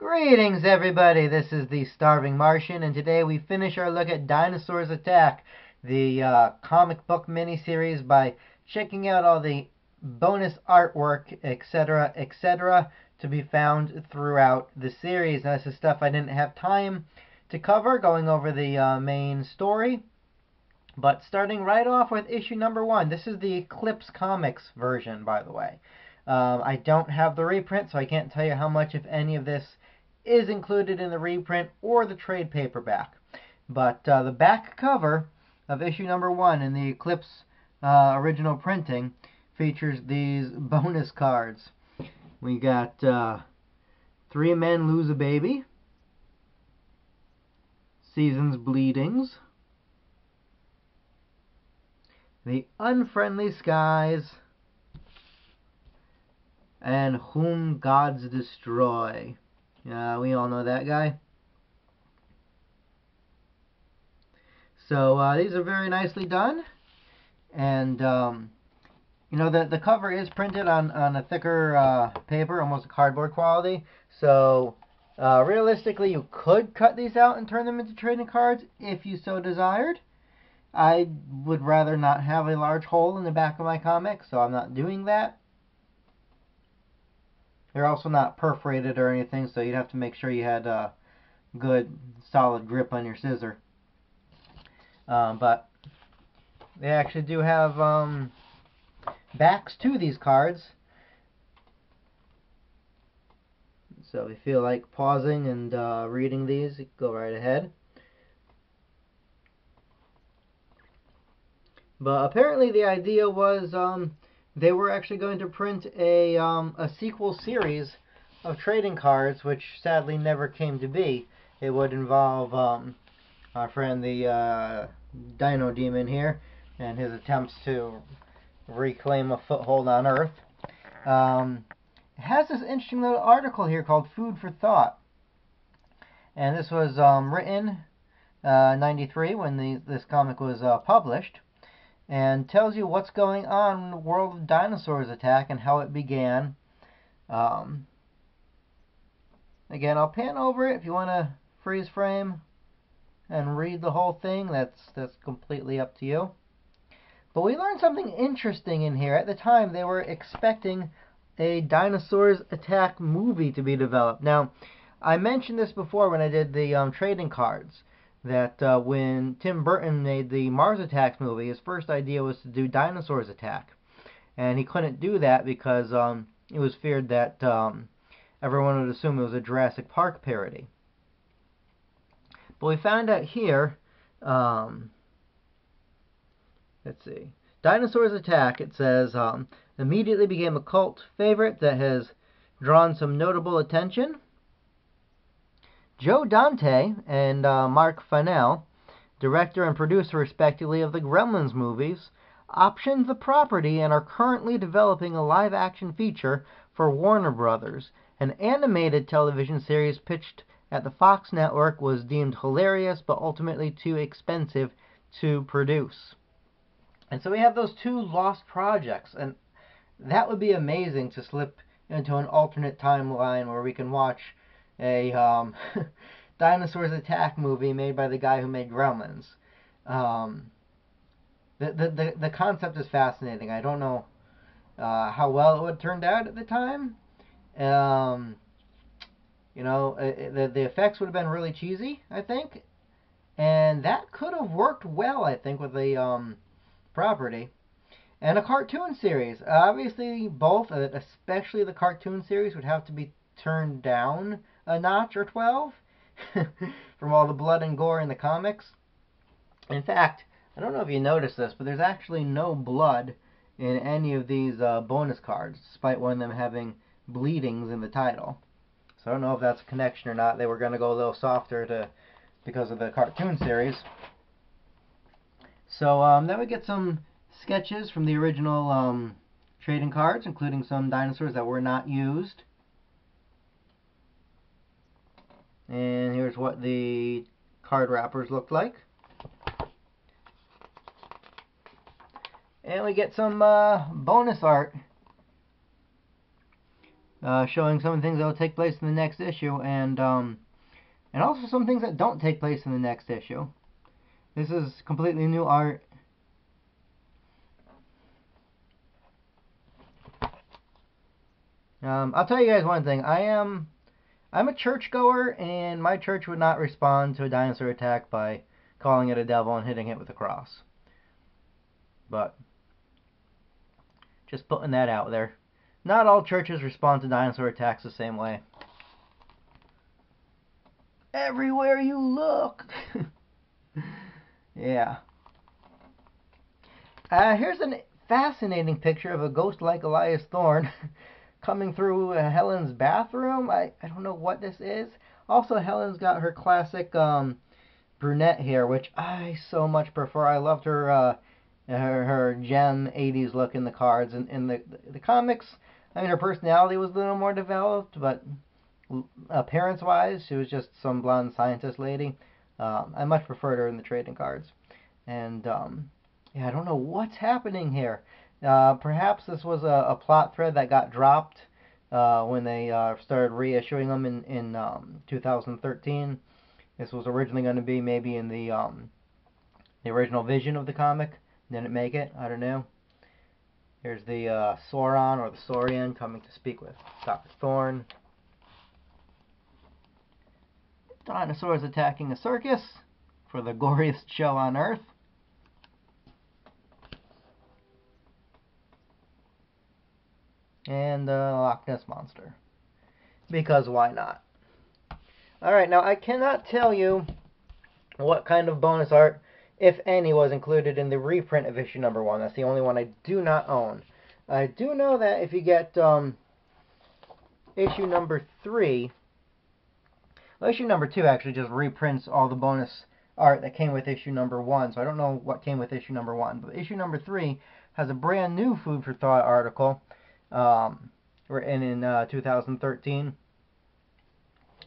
Greetings, everybody. This is the Starving Martian, and today we finish our look at Dinosaurs Attack, the comic book miniseries, by checking out all the bonus artwork, etc., etc., to be found throughout the series. Now, this is stuff I didn't have time to cover, going over the main story. But starting right off with issue number 1. This is the Eclipse Comics version, by the way. I don't have the reprint, so I can't tell you how much, if any, of this is included in the reprint or the trade paperback. But the back cover of issue number 1 in the Eclipse original printing features these bonus cards. We got 3 Men Lose a Baby, Seasons Bleedings, The Unfriendly Skies, and Whom Gods Destroy. We all know that guy. So these are very nicely done, and you know, the cover is printed on a thicker paper, almost cardboard quality. So realistically, you could cut these out and turn them into trading cards if you so desired. I would rather not have a large hole in the back of my comic, so I'm not doing that. They're also not perforated or anything, so you'd have to make sure you had a good, solid grip on your scissor. But they actually do have backs to these cards. So if you feel like pausing and reading these, you can go right ahead. But apparently the idea was they were actually going to print a sequel series of trading cards, which sadly never came to be. It would involve our friend the Dino Demon here and his attempts to reclaim a foothold on Earth. It has this interesting little article here called Food for Thought. And this was written 93 when this comic was published, and tells you what's going on in the world of Dinosaurs Attack and how it began. Again, I'll pan over it if you want to freeze frame and read the whole thing. That's completely up to you. But we learned something interesting in here. At the time, they were expecting a Dinosaurs Attack movie to be developed. Now, I mentioned this before when I did the trading cards, that when Tim Burton made the Mars Attacks movie, his first idea was to do Dinosaurs Attack. And he couldn't do that because it was feared that everyone would assume it was a Jurassic Park parody. But we found out here, let's see, Dinosaurs Attack, it says, immediately became a cult favorite that has drawn some notable attention. Joe Dante and Mark Fennell, director and producer respectively of the Gremlins movies, optioned the property and are currently developing a live-action feature for Warner Brothers. An animated television series pitched at the Fox network was deemed hilarious but ultimately too expensive to produce. And so we have those 2 lost projects, and that would be amazing to slip into an alternate timeline where we can watch a Dinosaurs Attack movie made by the guy who made Gremlins. The concept is fascinating. I don't know how well it would have turned out at the time. You know, the effects would have been really cheesy, I think, and that could have worked well, I think, with the property. And a cartoon series. Obviously, both, especially the cartoon series, would have to be turned down a notch or 12 from all the blood and gore in the comics. In fact, I don't know if you noticed this, but there's actually no blood in any of these bonus cards, despite one of them having bleedings in the title. So I don't know if that's a connection or not. They were going to go a little softer because of the cartoon series. So then we get some sketches from the original trading cards, including some dinosaurs that were not used. And here's what the card wrappers looked like. And we get some bonus art showing some things that will take place in the next issue, and also some things that don't take place in the next issue. This is completely new art. I'll tell you guys one thing. I'm a churchgoer, and my church would not respond to a dinosaur attack by calling it a devil and hitting it with a cross. But just putting that out there. Not all churches respond to dinosaur attacks the same way. Everywhere you look. Yeah. Here's a fascinating picture of a ghost like Elias Thorne coming through Helen's bathroom. I don't know what this is. Also, Helen's got her classic brunette hair, which I so much prefer. I loved her her gem 80s look in the cards. And in the comics, I mean, her personality was a little more developed, but appearance-wise, she was just some blonde scientist lady. I much preferred her in the trading cards. And yeah, I don't know what's happening here. Perhaps this was a plot thread that got dropped when they started reissuing them in 2013. This was originally going to be maybe in the original vision of the comic. Didn't make it. I don't know. Here's the Sauron or the Saurian coming to speak with Dr. Thorne. Dinosaurs attacking a circus for the goriest show on Earth. And Loch Ness Monster. Because why not? Alright, now I cannot tell you what kind of bonus art, if any, was included in the reprint of issue number 1. That's the only one I do not own. I do know that if you get issue number 3, well, issue number 2 actually just reprints all the bonus art that came with issue number 1, so I don't know what came with issue number 1. But issue number 3 has a brand new Food for Thought article written in 2013.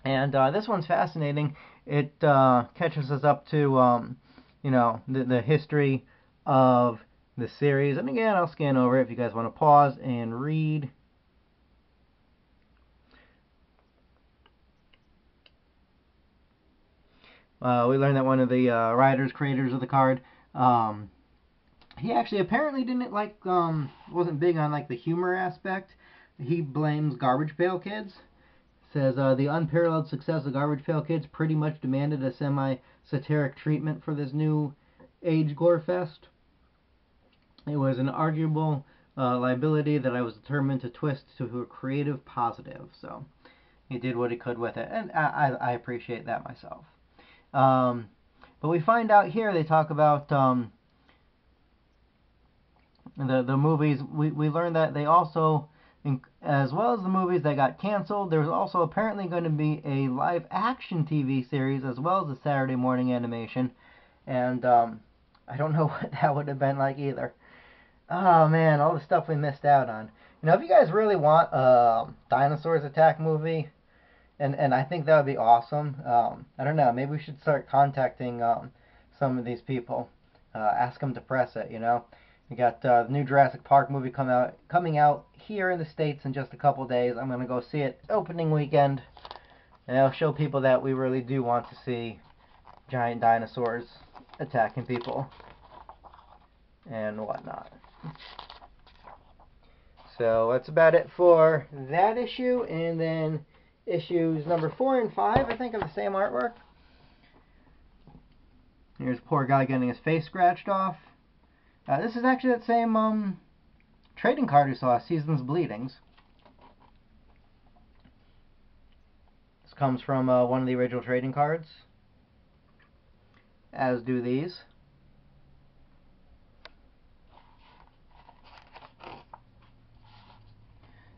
And this one's fascinating. It catches us up to, you know, the history of the series. And again, I'll scan over it if you guys want to pause and read. We learned that one of the writers, creators of the card, he actually apparently didn't like, wasn't big on like the humor aspect. He blames Garbage Pail Kids. Says the unparalleled success of Garbage Pail Kids pretty much demanded a semi-satiric treatment for this new age gore fest. It was an arguable liability that I was determined to twist to a creative positive. So he did what he could with it, and I appreciate that myself. But we find out here they talk about the movies. We learned that they also, as well as the movies that got canceled, there's also apparently going to be a live action TV series as well as a Saturday morning animation. And I don't know what that would have been like either. Oh man, all the stuff we missed out on. You know, if you guys really want a Dinosaurs Attack movie, and I think that would be awesome. I don't know, maybe we should start contacting some of these people. Ask them to press it, you know. We got the new Jurassic Park movie coming out here in the States in just a couple days. I'm going to go see it opening weekend. And I'll show people that we really do want to see giant dinosaurs attacking people and whatnot. So that's about it for that issue. And then issues number 4 and 5, I think, are the same artwork. Here's a poor guy getting his face scratched off. This is actually that same trading card we saw, Season's Bleedings. This comes from one of the original trading cards, as do these.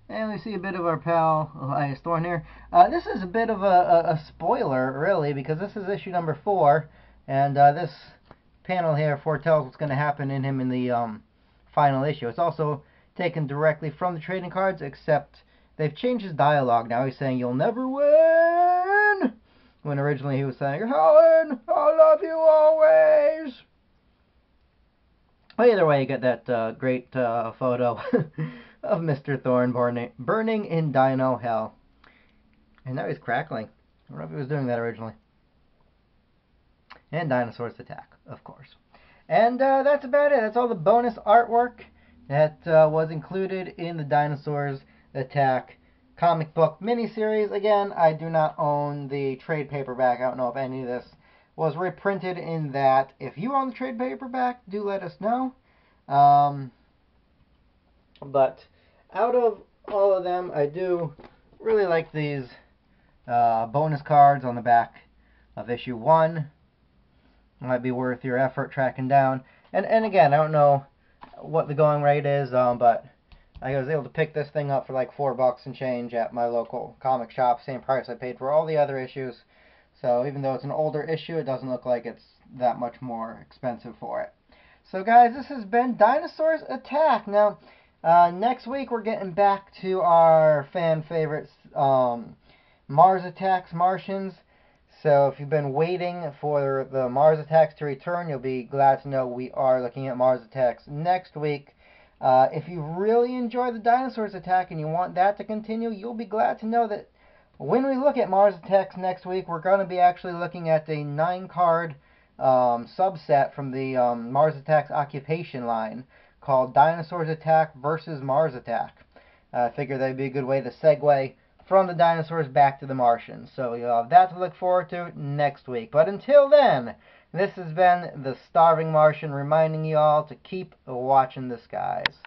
And we see a bit of our pal Elias Thorne here. This is a bit of a spoiler, really, because this is issue number 4, and this panel here foretells what's going to happen in him in the final issue. It's also taken directly from the trading cards, except they've changed his dialogue. Now he's saying, "You'll never win," when originally he was saying, "Helen, I love you always." But either way, you get that great photo of Mr. Thorn burning in Dino Hell. And now he's crackling. I don't know if he was doing that originally. And Dinosaurs Attack, of course. And that's about it. That's all the bonus artwork that was included in the Dinosaurs Attack comic book miniseries. Again, I do not own the trade paperback. I don't know if any of this was reprinted in that. If you own the trade paperback, do let us know. But out of all of them, I do really like these bonus cards on the back of issue 1. Might be worth your effort tracking down. And again, I don't know what the going rate is, but I was able to pick this thing up for like $4 and change at my local comic shop. Same price I paid for all the other issues. So even though it's an older issue, it doesn't look like it's that much more expensive for it. So guys, this has been Dinosaurs Attack. Now, next week we're getting back to our fan favorites, Mars Attacks Martians. So if you've been waiting for the Mars Attacks to return, you'll be glad to know we are looking at Mars Attacks next week. If you really enjoy the Dinosaurs Attack and you want that to continue, you'll be glad to know that when we look at Mars Attacks next week, we're going to be actually looking at a 9-card subset from the Mars Attacks Occupation line called Dinosaurs Attack versus Mars Attack. I figure that'd be a good way to segue from the dinosaurs back to the Martians. So you'll have that to look forward to next week. But until then, this has been the Starving Martian reminding you all to keep watching the skies.